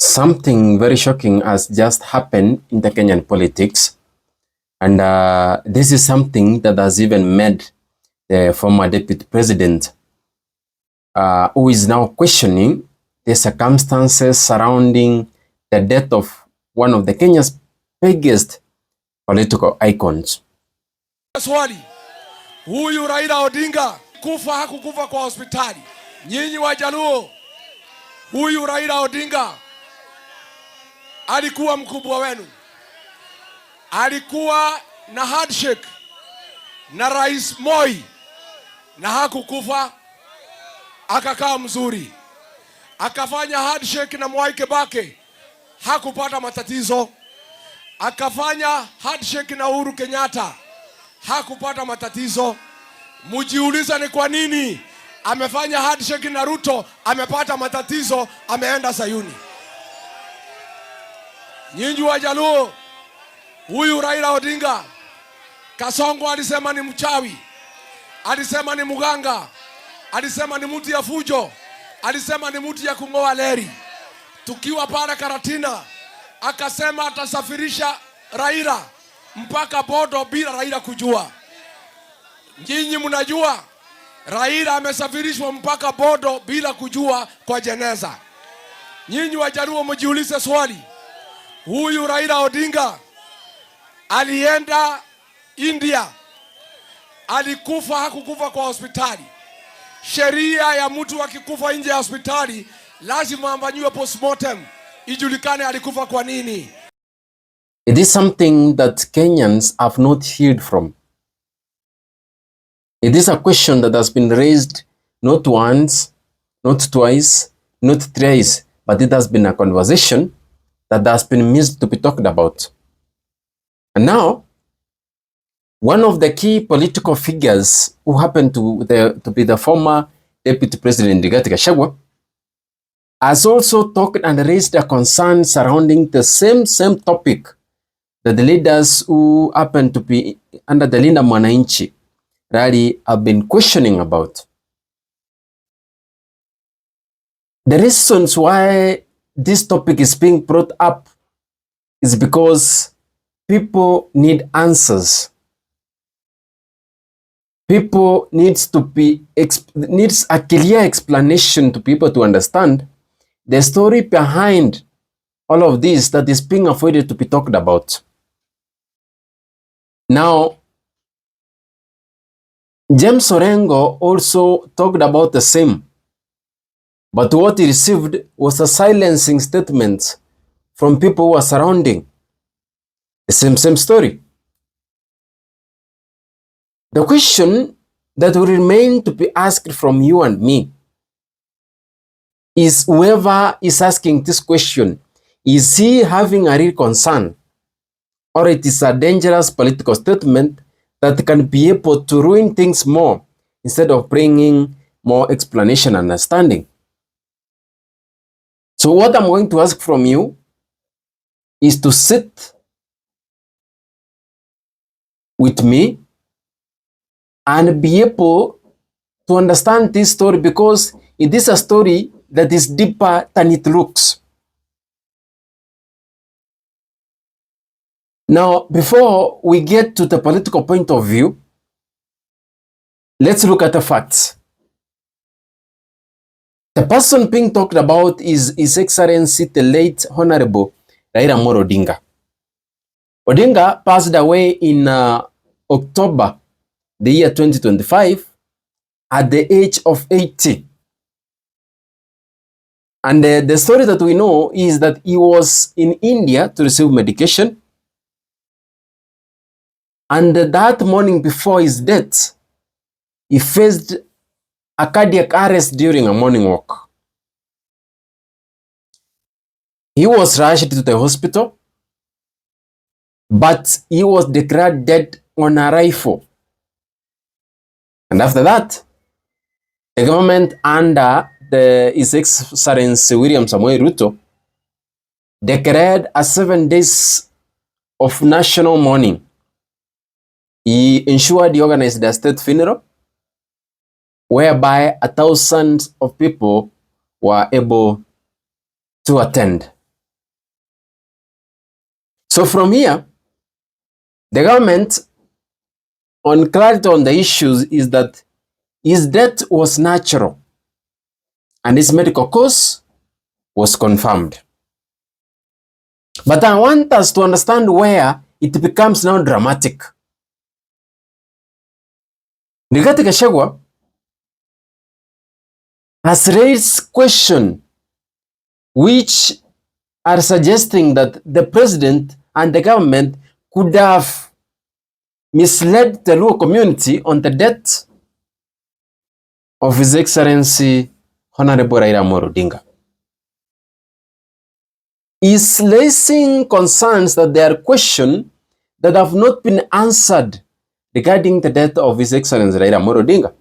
Something very shocking has just happened in the Kenyan politics, and this is something that has even made the former deputy president, who is now questioning the circumstances surrounding the death of one of the Kenya's biggest political icons. Swali, huyu Raila Odinga kufa hakukufa kwa hospitali? Nyinyi Wajaluo, huyu Raila Odinga alikuwa mkubwa wenu, alikuwa na handshake na Rais Moi na hakukufa, akakaa mzuri. Akafanya handshake na Mwai Kibaki, hakupata matatizo. Akafanya handshake na Uhuru Kenyatta, hakupata matatizo. Mujiuliza ni kwa nini amefanya handshake na Ruto, amepata matatizo, ameenda Sayuni. Nyinyi Wajaluo, huyu Raila Odinga, Kasongo alisema ni mchawi, alisema ni muganga, alisema ni mtu ya fujo, alisema ni mtu ya kungoa leri. Tukiwa pale Karatina, akasema atasafirisha Raila mpaka bodo bila Raila kujua. Nyinyi mnajua Raila amesafirishwa mpaka bodo bila kujua kwa jeneza. Nyinyi Wajaluo mjiulize swali, huyu Raila Odinga alienda India, alikufa hakukufa kwa hospitali. Sheria ya mtu akikufa nje ya hospitali lazima afanyiwe postmoterm, ijulikane alikufa kwa nini. It is something that Kenyans have not healed from. It is a question that has been raised not once, not twice, not thrice, but it has been a conversation that has been missed to be talked about. And now, one of the key political figures who happened to be the former deputy president, Rigathi Gachagua, has also talked and raised a concern surrounding the same topic that the leaders who happen to be under the Linda Mwananchi rally have been questioning about. The reasons why this topic is being brought up is because people need answers. People needs a clear explanation to people to understand the story behind all of this that is being avoided to be talked about. Now, James Orengo also talked about the same, but what he received was a silencing statement from people who are surrounding the same story. The question that will remain to be asked from you and me is, whoever is asking this question, is he having a real concern, or it is a dangerous political statement that can be able to ruin things more instead of bringing more explanation and understanding? So what I'm going to ask from you is to sit with me and be able to understand this story, because it is a story that is deeper than it looks. Now, before we get to the political point of view, let's look at the facts. The person being talked about is His Excellency the late Honorable Raila Odinga. Odinga passed away in October the year 2025 at the age of 80. And the story that we know is that he was in India to receive medication. And that morning before his death, he faced a cardiac arrest during a morning walk. He was rushed to the hospital, but he was declared dead on arrival. And after that, the government under His Excellency William Samoei Ruto declared a 7 days of national mourning. He ensured he organized a state funeral whereby 1,000 of people were able to attend. So from here, the government on clarity on the issues is that his death was natural and his medical cause was confirmed. But I want us to understand where it becomes now dramatic. Rigathi Gachagua has raised questions which are suggesting that the president and the government could have misled the Luo community on the death of His Excellency Honorable Raila Odinga. Is raising concerns that there are questions that have not been answered regarding the death of His Excellency Raila Odinga.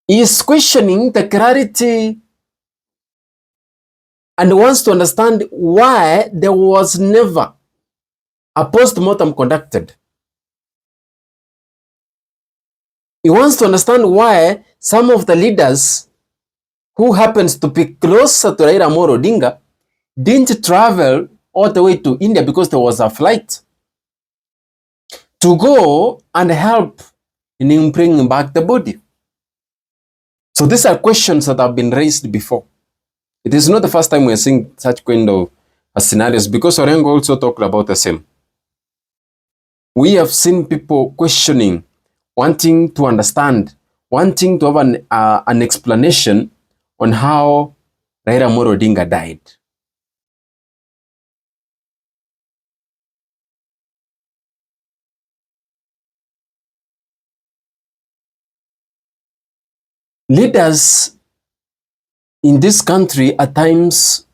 He is questioning the clarity and wants to understand why there was never a post-mortem conducted. He wants to understand why some of the leaders who happens to be closer to Raila Odinga didn't travel all the way to India because there was a flight to go and help in bringing back the body. So these are questions that have been raised before. It is not the first time we are seeing such kind of scenarios, because Orengo also talked about the same. We have seen people questioning, wanting to understand, wanting to have an explanation on how Raila Odinga died. Leaders in this country at times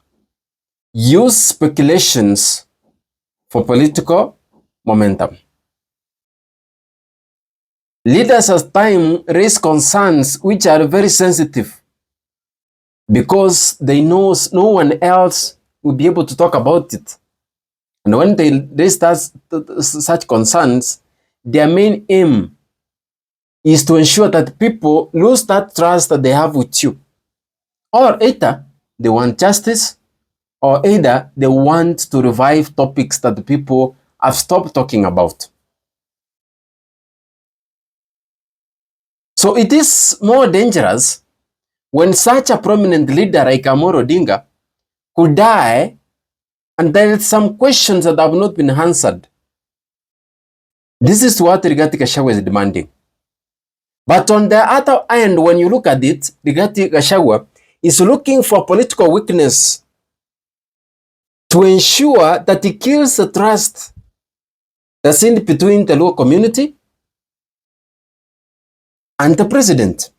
use speculations for political momentum. Leaders at times raise concerns which are very sensitive because they know no one else will be able to talk about it. And when they raise such concerns, their main aim is to ensure that people lose that trust that they have with you. Or either they want justice, or either they want to revive topics that the people have stopped talking about. So it is more dangerous when such a prominent leader like Amoro Odinga could die and there are some questions that have not been answered. This is what Rigathi Gachagua is demanding. But on the other hand, when you look at it, Rigathi Gachagua is looking for political weakness to ensure that he kills the trust that's in between the Luo community and the president.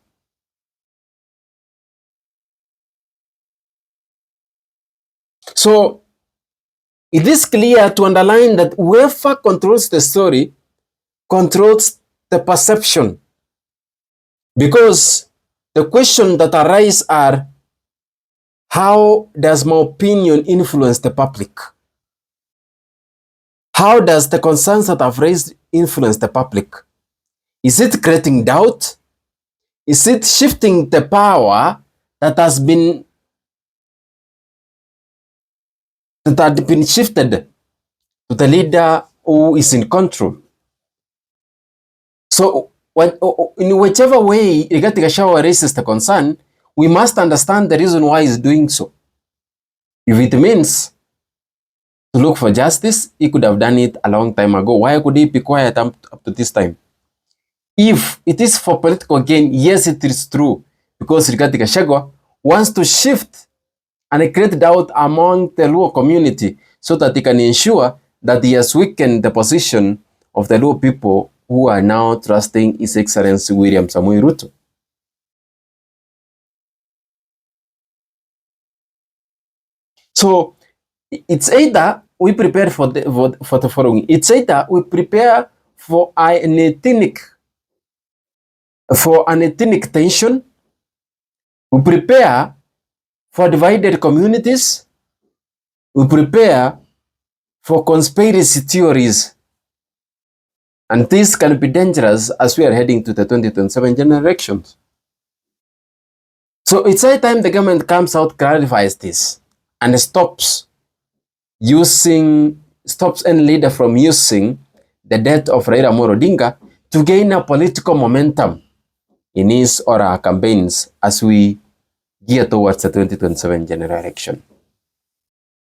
So it is clear to underline that whoever controls the story controls the perception, because the questions that arise are, how does my opinion influence the public? How does the concerns that I've raised influence the public? Is it creating doubt? Is it shifting the power that had been shifted to the leader who is in control? So in whichever way Rigathi Gachagua raises the concern, we must understand the reason why he's doing so. If it means to look for justice, he could have done it a long time ago. Why could he be quiet up to this time? If it is for political gain, yes, it is true, because Rigathi Gachagua wants to shift and create doubt among the Luo community so that he can ensure that he has weakened the position of the Luo people who are now trusting His Excellency William Samoei Ruto. So it's either we prepare for the following. It's either we prepare for an ethnic tension, we prepare for divided communities, we prepare for conspiracy theories. And this can be dangerous as we are heading to the 2027 general elections. So it's high time the government comes out, clarifies this, and stops any leader from using the death of Raila Amolo Odinga to gain a political momentum in his or her campaigns as we gear towards the 2027 general election.